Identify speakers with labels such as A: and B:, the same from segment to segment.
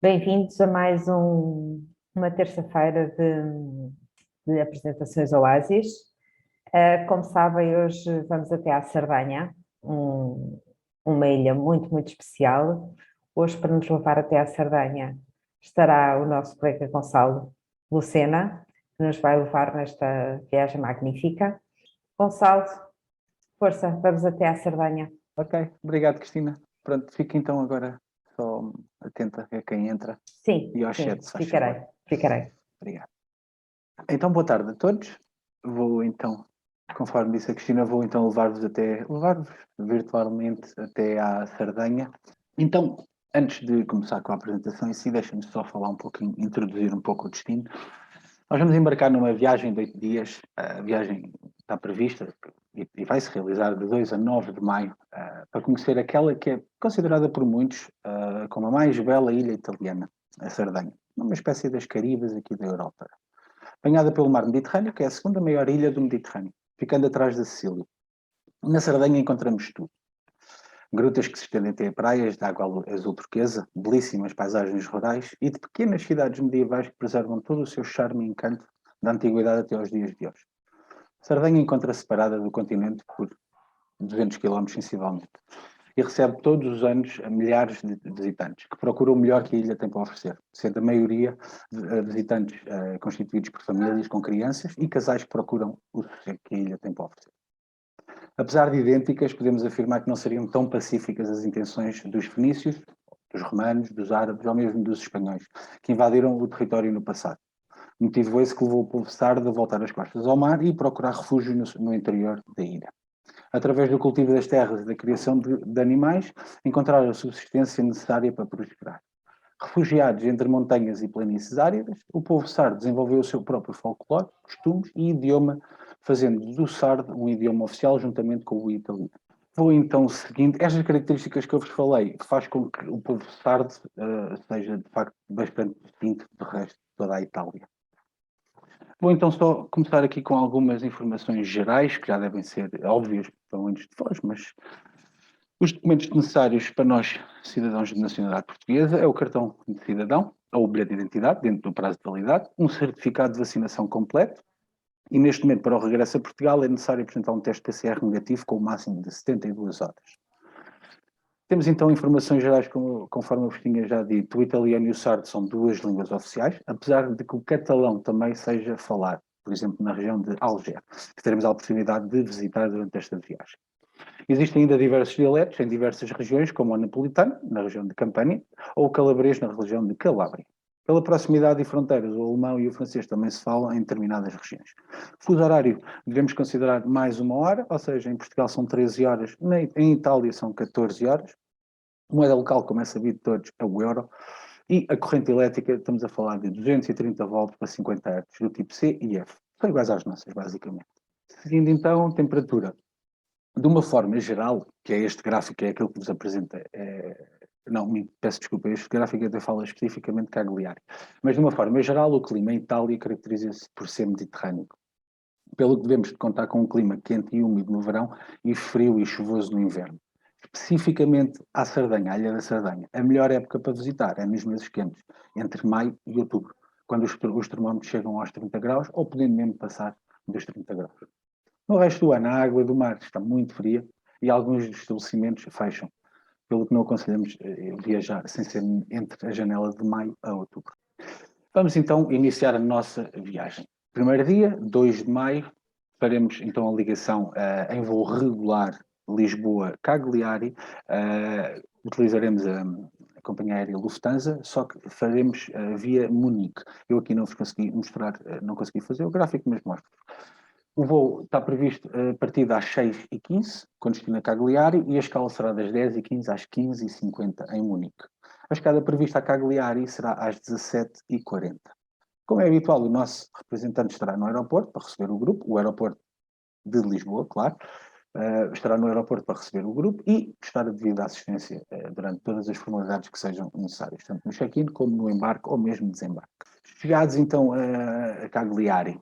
A: Bem-vindos a mais uma terça-feira de apresentações Oásis. Como sabem, hoje vamos até à Sardanha, uma ilha muito, muito especial. Hoje, para nos levar até à Sardanha, estará o nosso colega Gonçalo Lucena, que nos vai levar nesta viagem magnífica. Gonçalo, força, vamos até à Sardanha.
B: Ok, obrigado, Cristina. Pronto, fica então agora só atenta a quem entra
A: Sim,
B: e ao
A: sim,
B: chat, se faz
A: ficarei,
B: favor.
A: ficarei.
B: Obrigado. Então, boa tarde a todos. Vou então, conforme disse a Cristina, vou então levar-vos virtualmente até à Sardanha. Então, antes de começar com a apresentação em si, deixem-me só falar um pouquinho, introduzir um pouco o destino. Nós vamos embarcar numa viagem de 8 dias. A viagem está prevista e vai se realizar de 2 a 9 de maio para conhecer aquela que é considerada por muitos como a mais bela ilha italiana, a Sardenha. Uma espécie das Caribas aqui da Europa. Banhada pelo mar Mediterrâneo, que é a segunda maior ilha do Mediterrâneo, ficando atrás da Sicília. Na Sardenha encontramos tudo. Grutas que se estendem até praias de água azul turquesa, belíssimas paisagens rurais e de pequenas cidades medievais que preservam todo o seu charme e encanto da antiguidade até aos dias de hoje. Sardenha encontra-se separada do continente por 200 km sensivelmente e recebe todos os anos milhares de visitantes que procuram o melhor que a ilha tem para oferecer, sendo a maioria visitantes constituídos por famílias com crianças e casais que procuram o sossego que a ilha tem para oferecer. Apesar de idênticas, podemos afirmar que não seriam tão pacíficas as intenções dos fenícios, dos romanos, dos árabes ou mesmo dos espanhóis, que invadiram o território no passado. Motivo esse que levou o povo sardo a voltar as costas ao mar e procurar refúgio no interior da ilha. Através do cultivo das terras e da criação de animais, encontraram a subsistência necessária para prosperar. Refugiados entre montanhas e planícies áridas, o povo sardo desenvolveu o seu próprio folclore, costumes e idioma, fazendo do sardo um idioma oficial juntamente com o italiano. Vou então seguindo estas características que eu vos falei, que faz com que o povo sardo seja de facto bastante distinto do resto de toda a Itália. Vou então só começar aqui com algumas informações gerais, que já devem ser óbvias para muitos de vós, mas os documentos necessários para nós, cidadãos de nacionalidade portuguesa, é o cartão de cidadão, ou o bilhete de identidade, dentro do prazo de validade, um certificado de vacinação completo, e neste momento, para o regresso a Portugal, é necessário apresentar um teste PCR negativo com o máximo de 72 horas. Temos então informações gerais, conforme eu vos tinha já dito, o italiano e o sardo são duas línguas oficiais, apesar de que o catalão também seja falado, por exemplo, na região de Alger, que teremos a oportunidade de visitar durante esta viagem. Existem ainda diversos dialetos em diversas regiões, como o napolitano, na região de Campania, ou o calabrês, na região de Calábria. Pela proximidade e fronteiras, o alemão e o francês também se falam em determinadas regiões. Fuso horário, devemos considerar mais uma hora, ou seja, em Portugal são 13 horas, em Itália são 14 horas. A moeda local, como é sabido de todos, é o euro. E a corrente elétrica, estamos a falar de 230 volts para 50 Hz, do tipo C e F. São iguais às nossas, basicamente. Seguindo então, temperatura. De uma forma geral, que é este gráfico, é aquilo que vos apresenta, não, peço desculpa, este gráfico até fala especificamente de Cagliari, mas de uma forma geral o clima em Itália caracteriza-se por ser mediterrâneo, pelo que devemos contar com um clima quente e úmido no verão e frio e chuvoso no inverno. Especificamente à Sardenha, à Ilha da Sardenha, a melhor época para visitar é nos meses quentes, entre maio e outubro, quando os termómetros chegam aos 30 graus ou podendo mesmo passar dos 30 graus. No resto do ano, a água do mar está muito fria e alguns dos estabelecimentos fecham, pelo que não aconselhamos viajar sem ser entre a janela de maio a outubro. Vamos então iniciar a nossa viagem. Primeiro dia, 2 de maio, faremos então a ligação em voo regular Lisboa-Cagliari, utilizaremos a companhia aérea Lufthansa, só que faremos via Munique. Eu aqui não vos consegui mostrar, não consegui fazer o gráfico, mas mostro. O voo está previsto a partir das 6h15, com destino a Cagliari, e a escala será das 10h15 às 15h50 em Munique. A escala prevista a Cagliari será às 17h40. Como é habitual, o nosso representante estará no aeroporto para receber o grupo, o aeroporto de Lisboa, claro, estará no aeroporto para receber o grupo e prestar a devida assistência durante todas as formalidades que sejam necessárias, tanto no check-in como no embarque ou mesmo desembarque. Chegados então a Cagliari,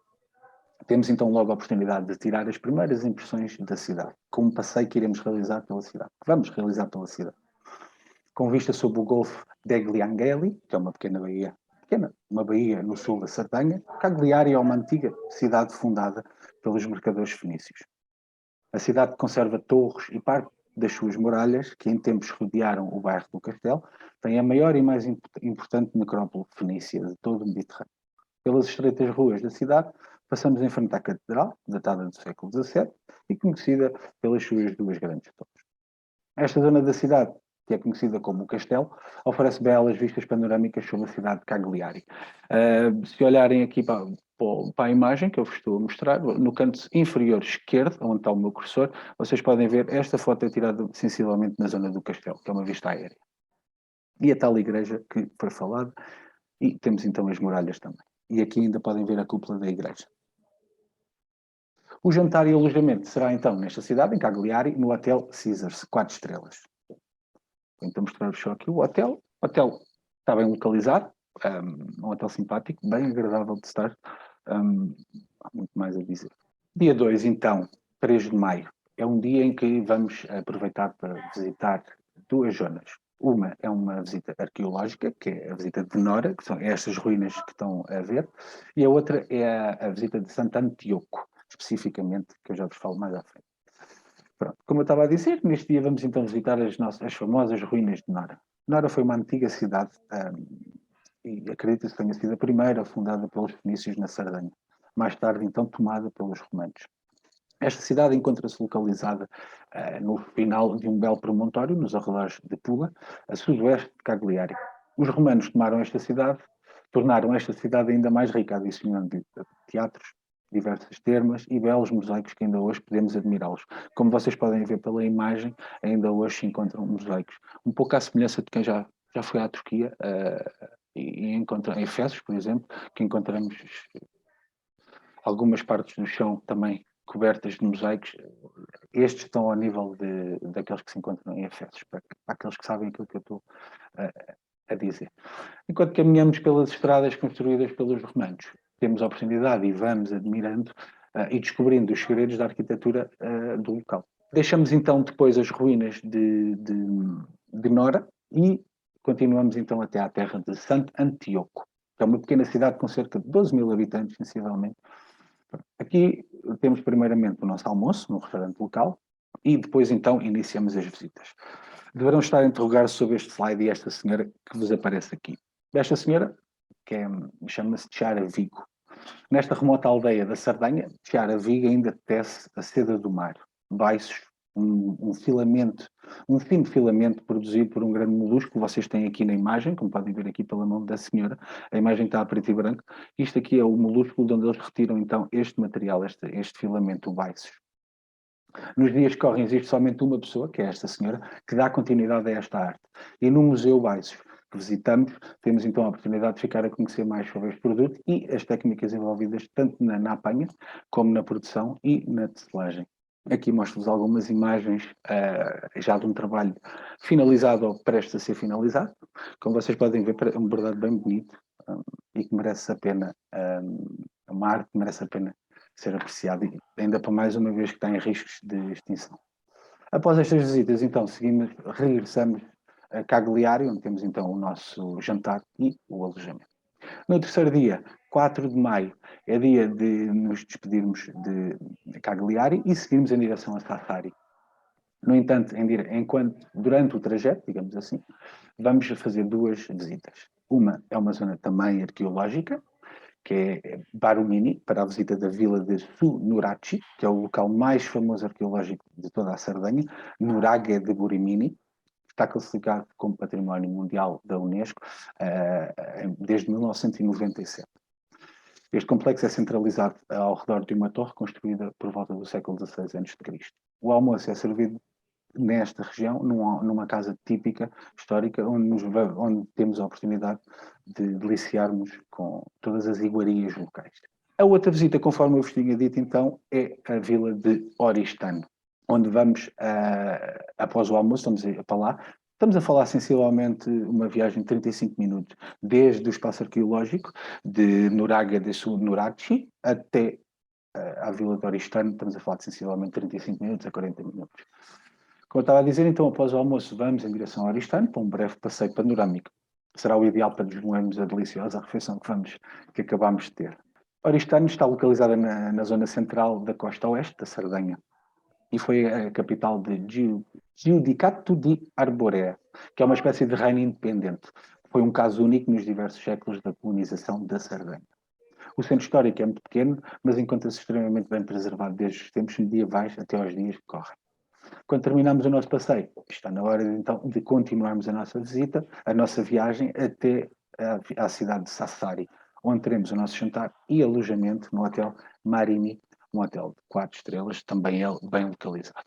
B: temos então logo a oportunidade de tirar as primeiras impressões da cidade, com um passeio que iremos realizar pela cidade, que vamos realizar pela cidade. com vista sobre o Golfo degli Angeli, que é uma pequena baía, uma baía no sul da Sardenha. Cagliari é uma antiga cidade fundada pelos mercadores fenícios. A cidade conserva torres e parte das suas muralhas, que em tempos rodearam o bairro do Castelo, tem a maior e mais importante necrópole fenícia de todo o Mediterrâneo. Pelas estreitas ruas da cidade, passamos em frente à Catedral, datada do século XVII, e conhecida pelas suas duas grandes torres. Esta zona da cidade, que é conhecida como o Castelo, oferece belas vistas panorâmicas sobre a cidade de Cagliari. Se olharem aqui para a imagem que eu vos estou a mostrar, no canto inferior esquerdo, onde está o meu cursor, vocês podem ver esta foto é tirada sensivelmente na zona do Castelo, que é uma vista aérea. E a tal igreja que foi falada, e temos então as muralhas também. E aqui ainda podem ver a cúpula da igreja. O jantar e alojamento será então nesta cidade, em Cagliari, no Hotel Caesars, 4 estrelas. Vou então mostrar-vos só aqui o hotel. O hotel está bem localizado, um hotel simpático, bem agradável de estar. Há muito mais a dizer. Dia 2, então, 3 de maio, é um dia em que vamos aproveitar para visitar duas zonas. Uma é uma visita arqueológica, que é a visita de Nora, que são estas ruínas que estão a ver, e a outra é a visita de Sant'Antioco, especificamente, que eu já vos falo mais à frente. Pronto, como eu estava a dizer, neste dia vamos então visitar as famosas ruínas de Nora. Nora foi uma antiga cidade, e acredita-se que tenha sido a primeira fundada pelos fenícios na Sardenha, mais tarde então tomada pelos romanos. Esta cidade encontra-se localizada no final de um belo promontório, nos arredores de Pula, a sudoeste de Cagliari. Os romanos tomaram esta cidade, tornaram esta cidade ainda mais rica, adicionando teatros, diversas termas e belos mosaicos que ainda hoje podemos admirá-los. Como vocês podem ver pela imagem, ainda hoje se encontram mosaicos, um pouco à semelhança de quem já foi à Turquia e encontra em Efesos, por exemplo, que encontramos algumas partes do chão também cobertas de mosaicos. Estes estão ao nível daqueles que se encontram em Efesos, para aqueles que sabem aquilo que eu estou a dizer. Enquanto caminhamos pelas estradas construídas pelos romanos, temos a oportunidade e vamos admirando e descobrindo os segredos da arquitetura do local. Deixamos então depois as ruínas de Nora e continuamos então até à terra de Sant'Antioco, que é uma pequena cidade com cerca de 12 mil habitantes, sensivelmente. Aqui temos primeiramente o nosso almoço no restaurante local e depois então iniciamos as visitas. Deverão estar a interrogar-se sobre este slide e esta senhora que vos aparece aqui. Esta senhora, chama-se Chiara Vigo. Nesta remota aldeia da Sardenha, Chiara Vigo ainda tece a seda do mar, baiços, um filamento, um fino filamento produzido por um grande molusco, vocês têm aqui na imagem, como podem ver aqui pela mão da senhora, a imagem está a preto e branco, isto aqui é o molusco de onde eles retiram então este material, este filamento, o baiços. Nos dias que correm existe somente uma pessoa, que é esta senhora, que dá continuidade a esta arte. E no Museu Baiços que visitamos, temos então a oportunidade de ficar a conhecer mais sobre este produto e as técnicas envolvidas tanto na apanha, como na produção e na tecelagem. Aqui mostro-vos algumas imagens já de um trabalho finalizado ou prestes a ser finalizado. Como vocês podem ver, é um bordado bem bonito e que merece a pena, uma arte que merece a pena ser apreciado, ainda para mais uma vez que está em riscos de extinção. Após estas visitas, então, regressamos a Cagliari, onde temos então o nosso jantar e o alojamento. No terceiro dia, 4 de maio, é dia de nos despedirmos de Cagliari e seguirmos em direção a Sassari. No entanto, durante o trajeto, digamos assim, vamos fazer duas visitas. Uma é uma zona também arqueológica, que é Barumini, para a visita da vila de Su-Nuraci, que é o local mais famoso arqueológico de toda a Sardenha, Nuraghe de Burimini, que está classificado como Património Mundial da Unesco desde 1997. Este complexo é centralizado ao redor de uma torre construída por volta do século XVI a.C. O almoço é servido nesta região, numa casa típica, histórica, onde temos a oportunidade de deliciarmos com todas as iguarias locais. A outra visita, conforme eu vos tinha dito então, é a vila de Oristano, onde vamos, após o almoço, estamos para lá. Estamos a falar sensivelmente uma viagem de 35 minutos, desde o espaço arqueológico de Nuraga de Su-Nuraci até à vila de Oristano, estamos a falar de sensivelmente 35 minutos a 40 minutos. Como eu estava a dizer, então, após o almoço, vamos em direção ao Oristano para um breve passeio panorâmico. Será o ideal para desmoermos a deliciosa refeição que acabamos de ter. Oristano está localizada na zona central da costa oeste da Sardenha e foi a capital de Giudicato di Arborea, que é uma espécie de reino independente. Foi um caso único nos diversos séculos da colonização da Sardenha. O centro histórico é muito pequeno, mas encontra-se extremamente bem preservado desde os tempos medievais até aos dias que correm. Quando terminamos o nosso passeio, está na hora então de continuarmos a nossa visita, a nossa viagem até à cidade de Sassari, onde teremos o nosso jantar e alojamento no Hotel Marini, um hotel de 4 estrelas, também ele bem localizado.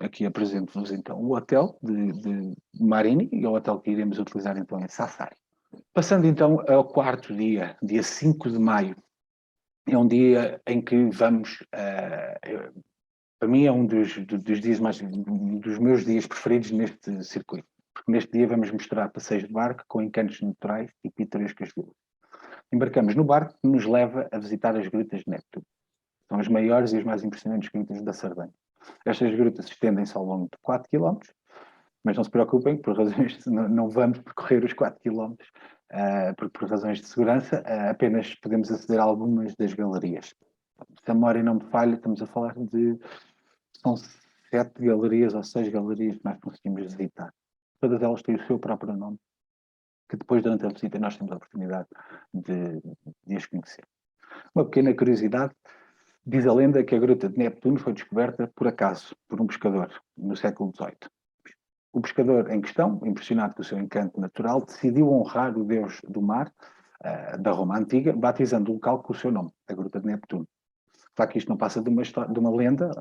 B: Aqui apresento-vos então o hotel de Marini e o hotel que iremos utilizar então em Sassari. Passando então ao quarto dia, dia 5 de maio, é um dia em que vamos para mim é um dos dias dos meus dias preferidos neste circuito, porque neste dia vamos mostrar passeios de barco com encantos naturais e pitorescas vilas. Embarcamos no barco que nos leva a visitar as grutas de Neptuno. São as maiores e as mais impressionantes grutas da Sardenha. Estas grutas estendem-se ao longo de 4 km, mas não se preocupem, por razões não vamos percorrer os 4 km, por razões de segurança, apenas podemos aceder a algumas das galerias. Se a memória não me falha, estamos a falar de são 7 galerias ou 6 galerias que nós conseguimos visitar. Todas elas têm o seu próprio nome, que depois, durante a visita, nós temos a oportunidade de as conhecer. Uma pequena curiosidade, diz a lenda que a Gruta de Neptuno foi descoberta por acaso, por um pescador, no século XVIII. O pescador em questão, impressionado com o seu encanto natural, decidiu honrar o deus do mar, da Roma Antiga, batizando o local com o seu nome, a Gruta de Neptuno. Claro que isto não passa de uma lenda,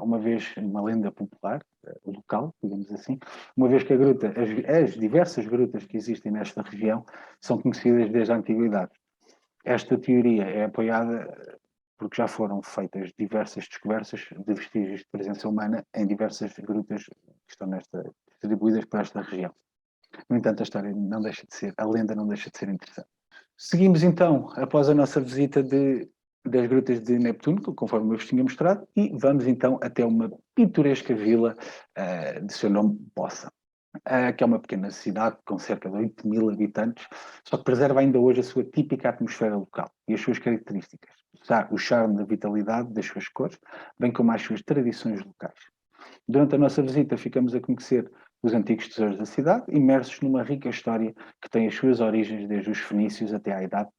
B: uma lenda popular, local, digamos assim, uma vez que a gruta, as diversas grutas que existem nesta região são conhecidas desde a antiguidade. Esta teoria é apoiada porque já foram feitas diversas descobertas de vestígios de presença humana em diversas grutas que estão distribuídas por esta região. No entanto, a história não deixa de ser, a lenda não deixa de ser interessante. Seguimos então, após a nossa visita das grutas de Neptuno, conforme eu vos tinha mostrado, e vamos então até uma pitoresca vila de seu nome Bossa, que é uma pequena cidade com cerca de 8.000 habitantes, só que preserva ainda hoje a sua típica atmosfera local e as suas características, o charme da vitalidade das suas cores, bem como as suas tradições locais. Durante a nossa visita ficamos a conhecer os antigos tesouros da cidade, imersos numa rica história que tem as suas origens desde os fenícios até à Idade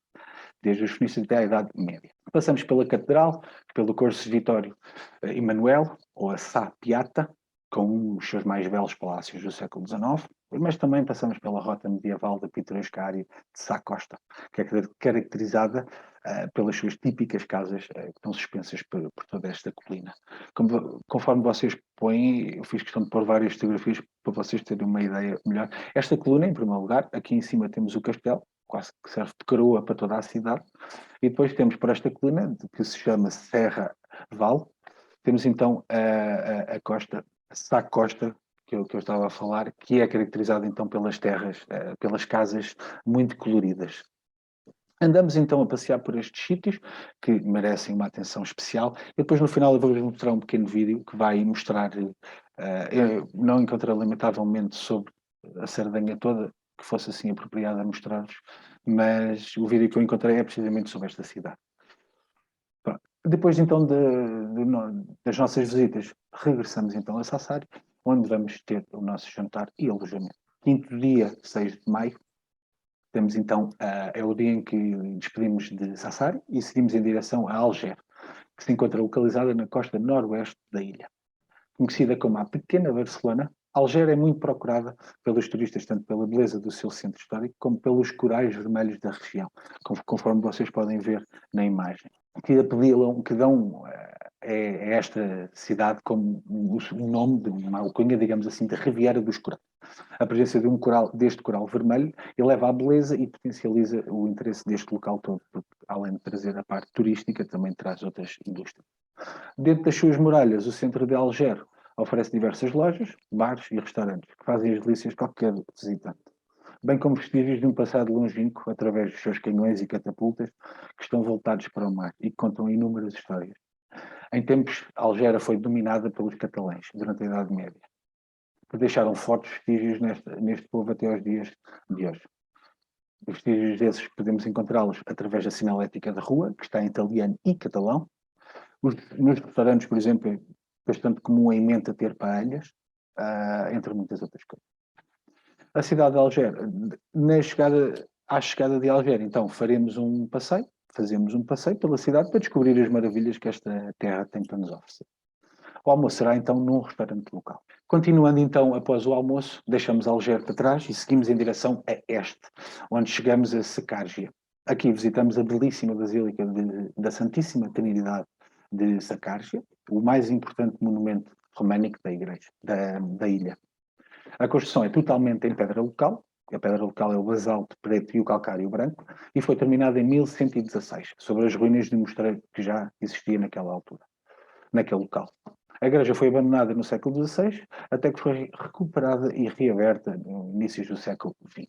B: Média. Passamos pela Catedral, pelo Corso Vitório Emanuel, ou a Sá Piatta, com os seus mais belos palácios do século XIX, mas também passamos pela rota medieval da pitoresca área de Sá Costa, que é caracterizada pelas suas típicas casas que estão suspensas por toda esta colina. Conforme vocês põem, eu fiz questão de pôr várias fotografias para vocês terem uma ideia melhor. Esta coluna, em primeiro lugar, aqui em cima temos o castelo, quase que serve de coroa para toda a cidade, e depois temos por esta coluna, que se chama Serra Val, temos então a costa, a Sá Costa, que eu estava a falar, que é caracterizada então pelas terras, pelas casas muito coloridas. Andamos então a passear por estes sítios que merecem uma atenção especial e depois no final eu vou-vos mostrar um pequeno vídeo que vai mostrar, eu não encontrei lamentavelmente sobre a Sardenha toda, que fosse assim apropriado a mostrar-vos, mas o vídeo que eu encontrei é precisamente sobre esta cidade. Pronto. Depois então das nossas visitas, regressamos então a Sassari, onde vamos ter o nosso jantar e alojamento. Quinto dia, 6 de maio, temos então, é o dia em que despedimos de Sassari e seguimos em direção a Alger, que se encontra localizada na costa noroeste da ilha. Conhecida como a Pequena Barcelona, Alger é muito procurada pelos turistas, tanto pela beleza do seu centro histórico, como pelos corais vermelhos da região, conforme vocês podem ver na imagem. Que apeliam, que dão a esta cidade como um nome, de uma alcunha, digamos assim, de Riviera dos Corais. A presença deste coral vermelho eleva a beleza e potencializa o interesse deste local todo, porque além de trazer a parte turística, também traz outras indústrias. Dentro das suas muralhas, o centro de Alger oferece diversas lojas, bares e restaurantes que fazem as delícias de qualquer visitante, bem como vestígios de um passado longínquo através dos seus canhões e catapultas que estão voltados para o mar e que contam inúmeras histórias. Em tempos, Algera foi dominada pelos catalães durante a Idade Média. que deixaram fortes vestígios neste povo até aos dias de hoje. Os vestígios desses podemos encontrá-los através da sinalética da rua, que está em italiano e catalão. Nos restaurantes, por exemplo, é bastante comum em Menta ter paelhas, entre muitas outras coisas. A cidade de Alger, à chegada de Alger, então, fazemos um passeio pela cidade para descobrir as maravilhas que esta terra tem para nos oferecer. O almoço será então num restaurante local. Continuando então após o almoço, deixamos Alger para trás e seguimos em direção a este, onde chegamos a Sacárgia. Aqui visitamos a belíssima Basílica da Santíssima Trindade de Sacárgia, o mais importante monumento românico da igreja, da ilha. A construção é totalmente em pedra local. A pedra local é o basalto preto e o calcário branco, e foi terminada em 1116, sobre as ruínas de um mosteiro que já existia naquela altura, naquele local. A igreja foi abandonada no século XVI, até que foi recuperada e reaberta no início do século XX.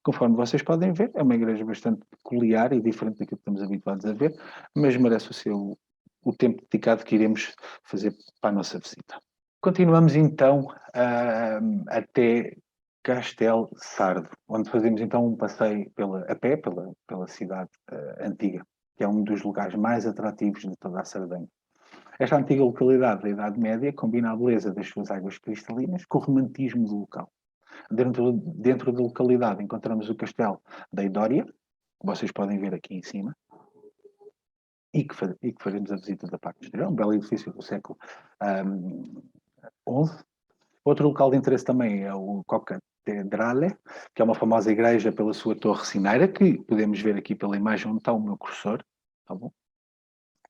B: Conforme vocês podem ver, é uma igreja bastante peculiar e diferente daquilo que estamos habituados a ver, mas merece o tempo dedicado que iremos fazer para a nossa visita. Continuamos então até Castel Sardo, onde fazemos então um passeio a pé pela cidade antiga, que é um dos lugares mais atrativos de toda a Sardenha. Esta antiga localidade da Idade Média combina a beleza das suas águas cristalinas com o romantismo do local. Dentro da localidade encontramos o castelo da Eidória, que vocês podem ver aqui em cima, e que faremos a visita da parte exterior, um belo edifício do século XI. Outro local de interesse também é o Cocatedrale, que é uma famosa igreja pela sua torre sineira, que podemos ver aqui pela imagem onde está o meu cursor. Tá bom?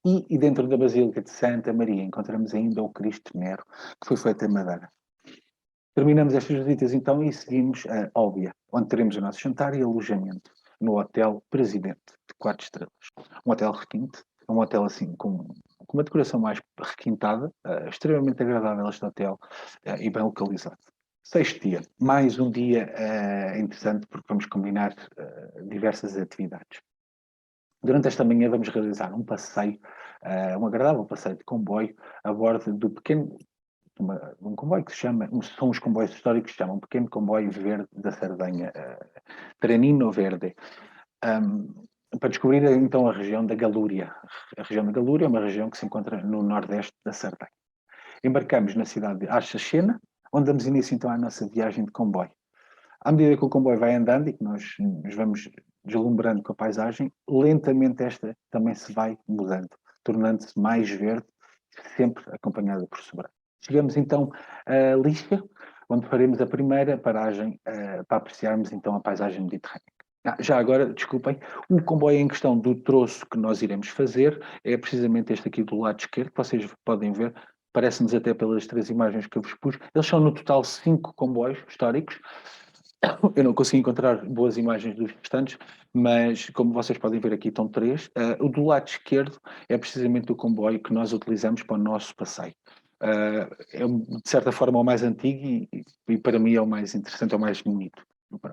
B: E dentro da Basílica de Santa Maria encontramos ainda o Cristo Nero, que foi feito em madeira. Terminamos estas visitas então e seguimos a Olbia, onde teremos o nosso jantar e alojamento no Hotel Presidente, de 4 estrelas. Um hotel requinte, um hotel assim com uma decoração mais requintada, extremamente agradável este hotel e bem localizado. Sexto dia, mais um dia interessante porque vamos combinar diversas atividades. Durante esta manhã vamos realizar um passeio, um agradável passeio de comboio a bordo do pequeno, um comboio que se chama, são os comboios históricos que se chamam Pequeno Comboio Verde da Sardenha, Trenino Verde, para descobrir então a região da Galúria. A região da Galúria é uma região que se encontra no nordeste da Sardenha. Embarcamos na cidade de Archachena, onde damos início então à nossa viagem de comboio. À medida que o comboio vai andando e que nós nos vamos deslumbrando com a paisagem, lentamente esta também se vai mudando, tornando-se mais verde, sempre acompanhada por sobrado. Chegamos então a Lisca, onde faremos a primeira paragem para apreciarmos então a paisagem mediterrânea. Já agora, desculpem, o comboio em questão do troço que nós iremos fazer é precisamente este aqui do lado esquerdo, que vocês podem ver, parece-nos até pelas 3 imagens que eu vos pus. Eles são no total 5 comboios históricos. Eu não consegui encontrar boas imagens dos restantes, mas como vocês podem ver aqui estão 3. O do lado esquerdo é precisamente o comboio que nós utilizamos para o nosso passeio. É de certa forma o mais antigo e para mim é o mais interessante, é o mais bonito.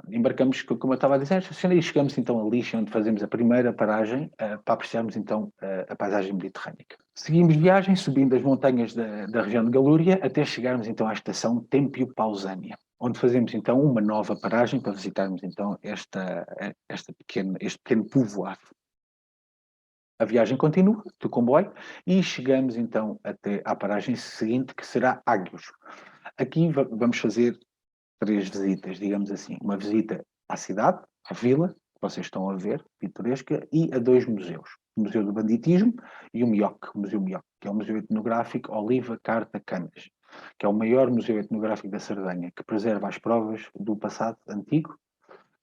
B: Embarcamos, como eu estava a dizer, e chegamos então a Lixa, onde fazemos a primeira paragem para apreciarmos então a paisagem mediterrânica. Seguimos viagem, subindo as montanhas da região de Galúria, até chegarmos então à estação Tempio Pausânia, onde fazemos então uma nova paragem para visitarmos então este pequeno povoado. A viagem continua, do comboio, e chegamos então até à paragem seguinte, que será Águios. Aqui vamos fazer 3 visitas, digamos assim. Uma visita à cidade, à vila, que vocês estão a ver, pitoresca, e a 2 museus. O Museu do Banditismo e o Museu MIOC, que é o Museu Etnográfico Oliva Carta Canas, que é o maior museu etnográfico da Sardenha, que preserva as provas do passado antigo,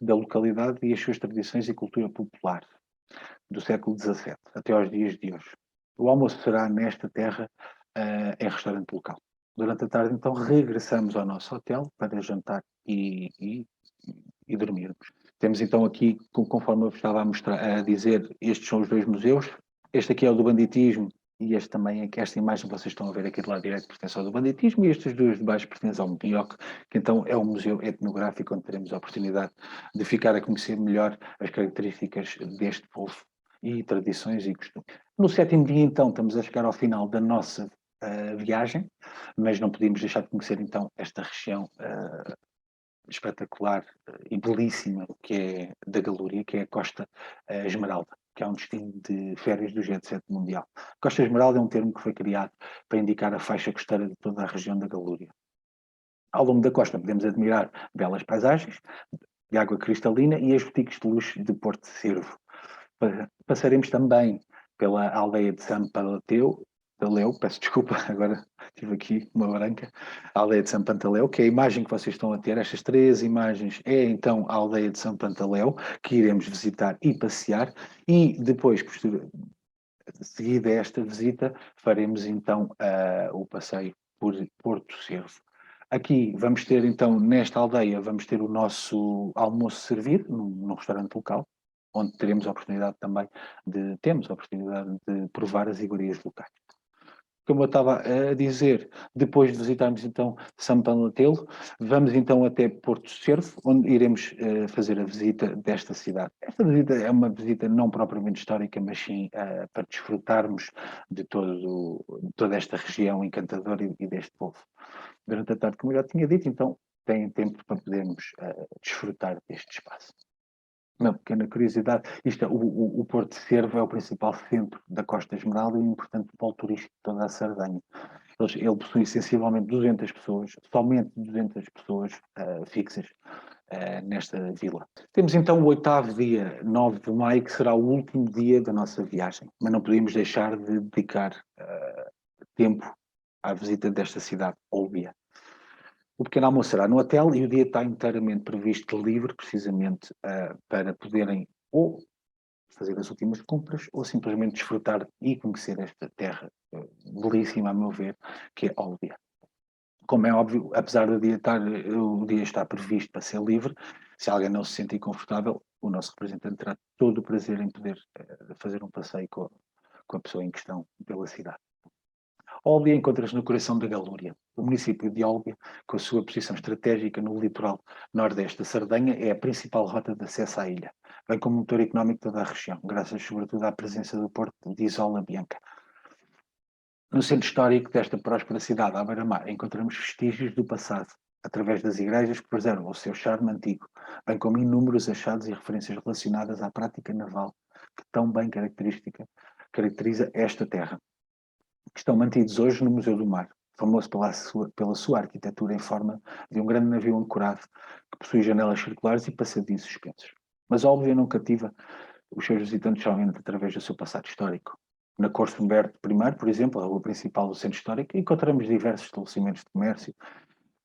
B: da localidade e as suas tradições e cultura popular, do século XVII até aos dias de hoje. O almoço será nesta terra em restaurante local. Durante a tarde, então, regressamos ao nosso hotel para jantar e dormirmos. Temos então aqui, conforme eu estava a dizer, estes são os 2 museus. Este aqui é o do banditismo e este também é que esta imagem que vocês estão a ver aqui do lado direito pertence ao do banditismo e estes 2 de baixo pertencem ao MIOC, que então é um museu etnográfico onde teremos a oportunidade de ficar a conhecer melhor as características deste povo e tradições e costumes. No 7º dia, então, estamos a chegar ao final da nossa viagem, mas não podíamos deixar de conhecer então esta região espetacular e belíssima que é da Galúria, que é a Costa Esmeralda, que é um destino de férias do Jet Set mundial. Costa Esmeralda é um termo que foi criado para indicar a faixa costeira de toda a região da Galúria. Ao longo da costa podemos admirar belas paisagens de água cristalina e as boutiques de luxo de Porto Cervo. Passaremos também pela aldeia de São Pantaleu, peço desculpa, agora tive aqui uma branca, a aldeia de São Pantaleu, que é a imagem que vocês estão a ter, estas 3 imagens é então a aldeia de São Pantaleu, que iremos visitar e passear, e depois, seguida esta visita, faremos então o passeio por Porto Cervo. Aqui vamos ter então, nesta aldeia, vamos ter o nosso almoço servido num restaurante local, onde temos a oportunidade também temos a oportunidade de provar as iguarias locais. Como eu estava a dizer, depois de visitarmos então São Panatelo, vamos então até Porto Cervo, onde iremos fazer a visita desta cidade. Esta visita é uma visita não propriamente histórica, mas sim para desfrutarmos de toda esta região encantadora e deste povo. Durante a tarde, como eu já tinha dito, então têm tempo para podermos desfrutar deste espaço. Uma pequena curiosidade, o Porto de Cervo é o principal centro da Costa Esmeralda e um importante polo turístico de toda a Sardenha. Ele possui sensivelmente 200 pessoas, somente 200 pessoas fixas nesta vila. Temos então o 8º dia, 9 de maio, que será o último dia da nossa viagem, mas não podíamos deixar de dedicar tempo à visita desta cidade, Olbia. O pequeno almoço será no hotel e o dia está inteiramente previsto livre, precisamente para poderem ou fazer as últimas compras ou simplesmente desfrutar e conhecer esta terra belíssima, a meu ver, que é Olbia. Como é óbvio, apesar do o dia estar previsto para ser livre, se alguém não se sentir confortável, o nosso representante terá todo o prazer em poder fazer um passeio com a pessoa em questão pela cidade. Olbia encontra-se no coração da Galúria. O município de Olbia, com a sua posição estratégica no litoral nordeste da Sardenha, é a principal rota de acesso à ilha, bem como motor económico de toda a região, graças sobretudo à presença do porto de Isola Bianca. No centro histórico desta próspera cidade, à beira-mar, encontramos vestígios do passado, através das igrejas que preservam o seu charme antigo, bem como inúmeros achados e referências relacionadas à prática naval que tão bem caracteriza esta terra, que estão mantidos hoje no Museu do Mar, famoso pela sua arquitetura em forma de um grande navio ancorado, que possui janelas circulares e passadiços suspensos. Mas óbvio não cativa os seus visitantes somente através do seu passado histórico. Na Corso Humberto I, por exemplo, a rua principal do centro histórico, encontramos diversos estabelecimentos de comércio,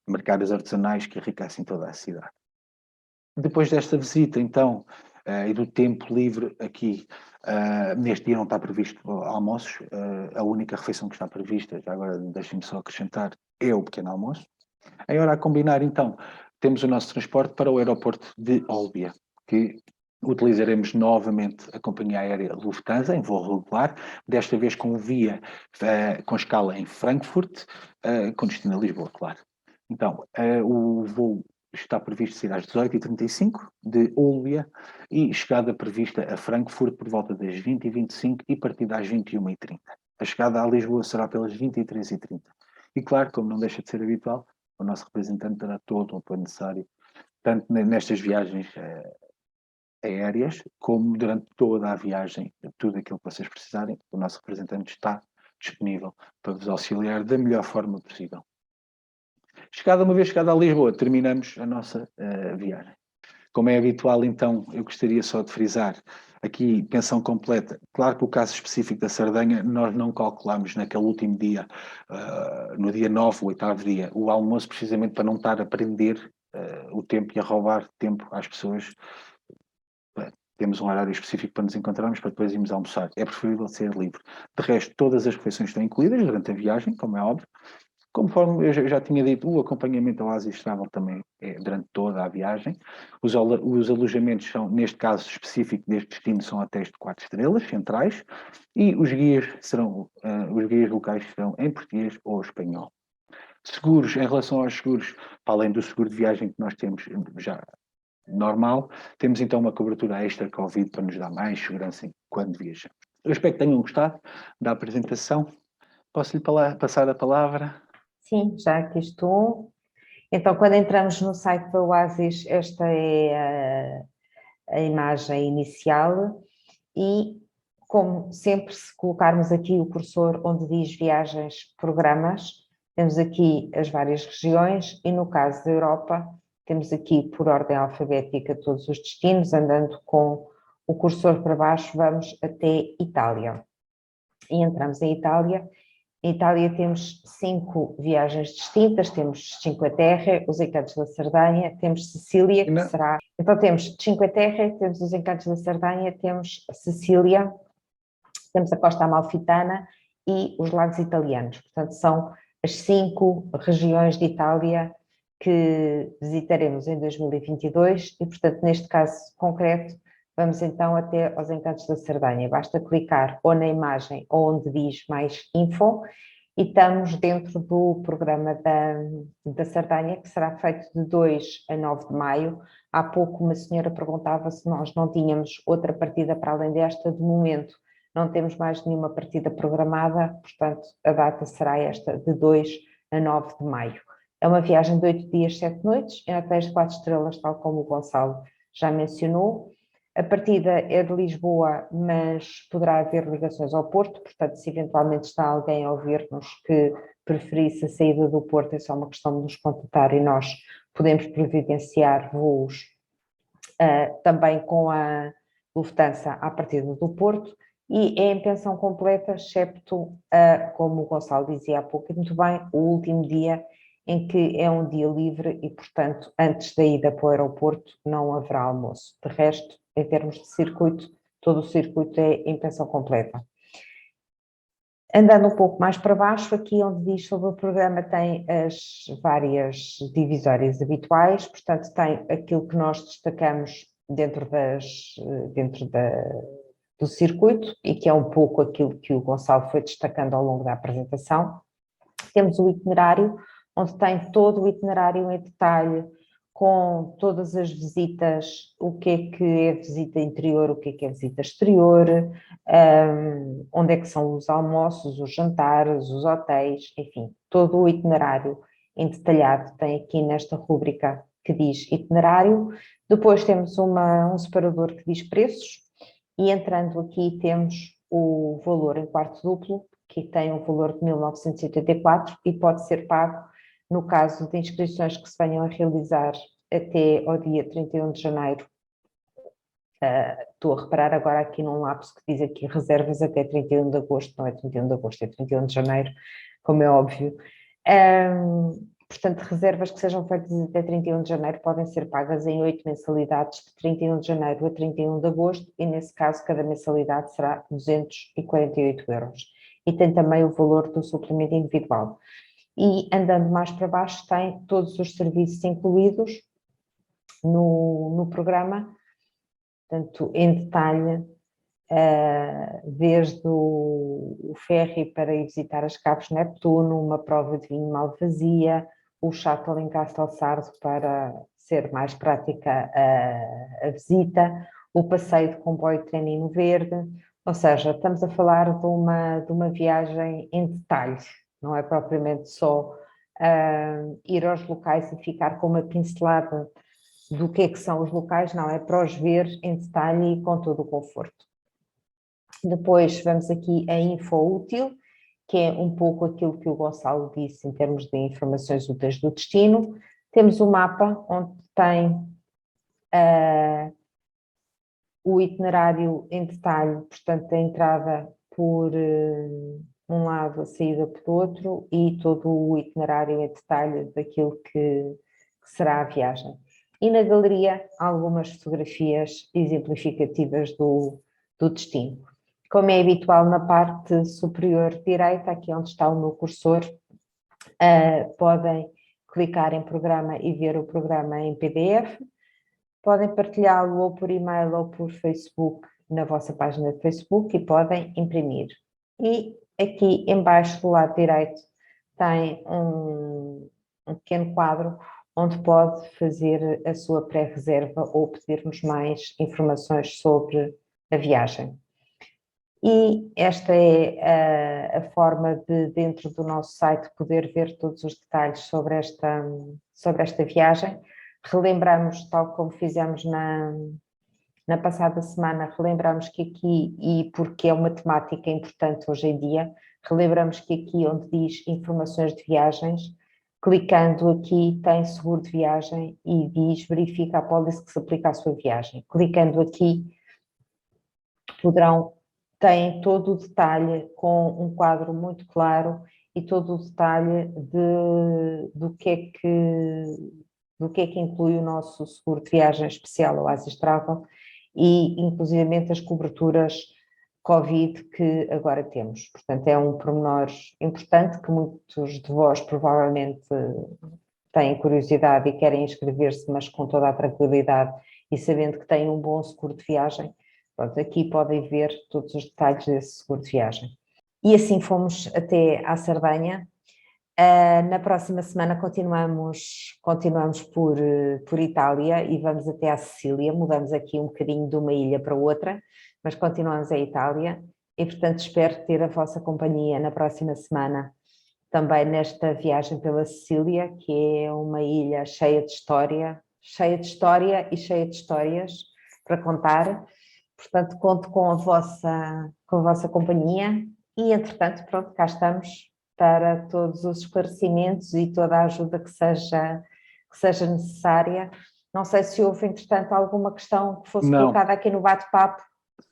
B: mercados artesanais que enriquecem toda a cidade. Depois desta visita, então, e do tempo livre aqui, neste dia não está previsto almoços, a única refeição que está prevista, já agora deixem-me só acrescentar, é o pequeno almoço. Em hora a combinar, então, temos o nosso transporte para o aeroporto de Olbia, que utilizaremos novamente a companhia aérea Lufthansa em voo regular, desta vez com com escala em Frankfurt, com destino a Lisboa, claro. Então, o voo está previsto ser às 18h35 de Olbia e chegada prevista a Frankfurt por volta das 20h25 e partida às 21h30. A chegada a Lisboa será pelas 23h30. E claro, como não deixa de ser habitual, o nosso representante terá todo o apoio necessário, tanto nestas viagens aéreas, como durante toda a viagem, tudo aquilo que vocês precisarem, o nosso representante está disponível para vos auxiliar da melhor forma possível. Uma vez chegada a Lisboa, terminamos a nossa viagem. Como é habitual, então, eu gostaria só de frisar aqui, pensão completa. Claro que o caso específico da Sardenha, nós não calculamos naquele último dia, no dia 9, o 8º dia, o almoço, precisamente para não estar a prender o tempo e a roubar tempo às pessoas. Temos um horário específico para nos encontrarmos, para depois irmos almoçar. É preferível ser livre. De resto, todas as refeições estão incluídas durante a viagem, como é óbvio. Conforme eu já tinha dito, o acompanhamento ao Oasis Travel também é durante toda a viagem. Os alojamentos são, neste caso específico deste destino, são hotéis de 4 estrelas, centrais, e os guias locais serão em português ou espanhol. Seguros, em relação aos seguros, para além do seguro de viagem que nós temos já normal, temos então uma cobertura extra Covid para nos dar mais segurança quando viajamos. Eu espero que tenham gostado da apresentação. Posso-lhe passar a palavra?
A: Sim, já aqui estou. Então, quando entramos no site da Oasis, esta é a imagem inicial e, como sempre, se colocarmos aqui o cursor onde diz viagens, programas, temos aqui as várias regiões e, no caso da Europa, temos aqui por ordem alfabética todos os destinos, andando com o cursor para baixo, vamos até Itália. E entramos em Itália. Em Itália temos 5 viagens distintas, temos Cinque Terre, os Encantos da Sardanha, temos Sicília, que será... Então temos Cinque Terre, temos os Encantos da Sardanha, temos Sicília, temos a Costa Amalfitana e os Lagos Italianos. Portanto, são as 5 regiões de Itália que visitaremos em 2022 e, portanto, neste caso concreto, vamos então até aos Encantos da Sardanha. Basta clicar ou na imagem ou onde diz mais info e estamos dentro do programa da Sardanha, que será feito de 2 a 9 de maio. Há pouco uma senhora perguntava se nós não tínhamos outra partida para além desta. De momento não temos mais nenhuma partida programada, portanto a data será esta, de 2 a 9 de maio. É uma viagem de 8 dias, 7 noites, em hotéis de 4 estrelas, tal como o Gonçalo já mencionou. A partida é de Lisboa, mas poderá haver ligações ao Porto, portanto, se eventualmente está alguém a ouvir-nos que preferisse a saída do Porto, é só uma questão de nos contatar e nós podemos providenciar voos também com a Lufthansa à partida do Porto, e é em pensão completa, excepto, como o Gonçalo dizia há pouco, muito bem, o último dia em que é um dia livre e, portanto, antes da ida para o aeroporto não haverá almoço. De resto, em termos de circuito, todo o circuito é em pensão completa. Andando um pouco mais para baixo, aqui onde diz sobre o programa tem as várias divisórias habituais, portanto tem aquilo que nós destacamos dentro do circuito e que é um pouco aquilo que o Gonçalo foi destacando ao longo da apresentação. Temos o itinerário, onde tem todo o itinerário em detalhe, com todas as visitas, o que é visita interior, o que é visita exterior, onde é que são os almoços, os jantares, os hotéis, enfim, todo o itinerário em detalhado tem aqui nesta rúbrica que diz itinerário. Depois temos um separador que diz preços e entrando aqui temos o valor em quarto duplo, que tem um valor de 1.984 e pode ser pago no caso de inscrições que se venham a realizar até ao dia 31 de janeiro. Estou a reparar agora aqui num lapso que diz aqui reservas até 31 de agosto, não é 31 de agosto, é 31 de janeiro, como é óbvio. Portanto, reservas que sejam feitas até 31 de janeiro podem ser pagas em 8 mensalidades de 31 de janeiro a 31 de agosto e, nesse caso, cada mensalidade será 248 euros. E tem também o valor do suplemento individual. E andando mais para baixo tem todos os serviços incluídos no programa, portanto, em detalhe, desde o ferry para ir visitar as Caves de Neptuno, uma prova de vinho Malvasia, o shuttle em Castelo Sardo para ser mais prática a visita, o passeio de comboio de Trenino Verde, ou seja, estamos a falar de uma viagem em detalhe, não é propriamente só ir aos locais e ficar com uma pincelada do que são os locais, não, é para os ver em detalhe e com todo o conforto. Depois vamos aqui a info útil, que é um pouco aquilo que o Gonçalo disse em termos de informações úteis do destino. Temos o mapa onde tem o itinerário em detalhe, portanto a entrada por um lado, a saída pelo outro e todo o itinerário em detalhe daquilo que será a viagem. E na galeria algumas fotografias exemplificativas do destino. Como é habitual na parte superior direita, aqui onde está o meu cursor, podem clicar em programa e ver o programa em PDF. Podem partilhá-lo ou por e-mail ou por Facebook na vossa página de Facebook e podem imprimir. E aqui embaixo do lado direito tem um pequeno quadro onde pode fazer a sua pré-reserva ou pedir-nos mais informações sobre a viagem. E esta é a forma de, dentro do nosso site, poder ver todos os detalhes sobre esta viagem. Relembramos, tal como fizemos na passada semana, relembramos que aqui, e porque é uma temática importante hoje em dia, relembramos que aqui onde diz informações de viagens, clicando aqui tem seguro de viagem e diz verifica a pólice que se aplica à sua viagem. Clicando aqui têm todo o detalhe com um quadro muito claro e todo o detalhe do que é que inclui o nosso seguro de viagem especial, o Oasis Travel, e inclusivamente as coberturas Covid que agora temos. Portanto, é um pormenor importante que muitos de vós provavelmente têm curiosidade e querem inscrever-se, mas com toda a tranquilidade e sabendo que têm um bom seguro de viagem. Pronto, aqui podem ver todos os detalhes desse seguro de viagem. E assim fomos até à Sardenha. Na próxima semana continuamos por Itália e vamos até à Sicília, mudamos aqui um bocadinho de uma ilha para outra, mas continuamos a Itália e, portanto, espero ter a vossa companhia na próxima semana também nesta viagem pela Sicília, que é uma ilha cheia de história e cheia de histórias para contar. Portanto, conto com a vossa companhia e, entretanto, pronto, cá estamos para todos os esclarecimentos e toda a ajuda que seja necessária. Não sei se houve, entretanto, alguma questão que fosse colocada aqui no bate-papo.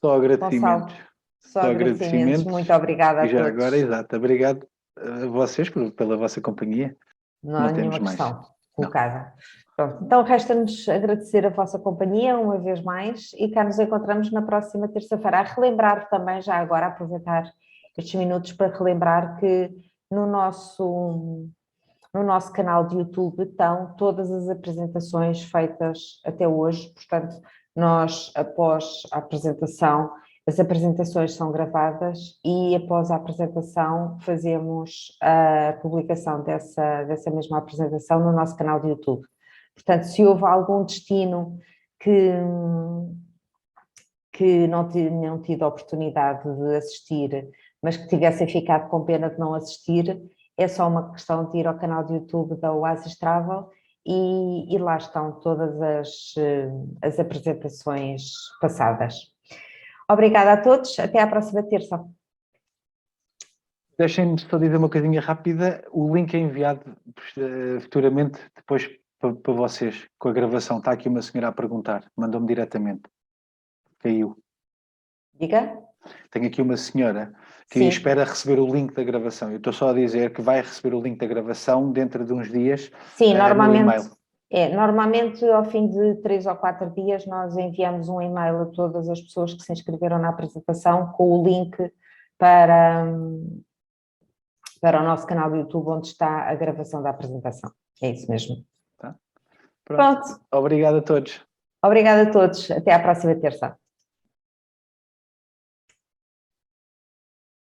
B: Só agradecimentos.
A: Só agradecimentos. Muito obrigada a todos.
B: E já agora, exato, obrigado a vocês pela vossa companhia.
A: Não há nenhuma questão colocada. Pronto, então resta-nos agradecer a vossa companhia uma vez mais e cá nos encontramos na próxima terça-feira. A relembrar também, já agora, aproveitar estes minutos para relembrar que no nosso canal de YouTube estão todas as apresentações feitas até hoje, portanto, nós, após a apresentação, as apresentações são gravadas e após a apresentação fazemos a publicação dessa mesma apresentação no nosso canal de YouTube. Portanto, se houve algum destino que não tenham tido a oportunidade de assistir, mas que tivessem ficado com pena de não assistir, é só uma questão de ir ao canal de YouTube da Oasis Travel e lá estão todas as apresentações passadas. Obrigada a todos, até à próxima terça.
B: Deixem-me só dizer uma coisinha rápida, o link é enviado futuramente depois para vocês, com a gravação. Está aqui uma senhora a perguntar, mandou-me diretamente. Caiu.
A: Diga?
B: Tenho aqui uma senhora que espera receber o link da gravação. Eu estou só a dizer que vai receber o link da gravação dentro de uns dias.
A: Sim, normalmente. Normalmente, ao fim de 3 ou 4 dias, nós enviamos um e-mail a todas as pessoas que se inscreveram na apresentação com o link para o nosso canal do YouTube, onde está a gravação da apresentação. É isso mesmo.
B: Tá. Pronto. Obrigado a todos.
A: Obrigada a todos. Até à próxima terça.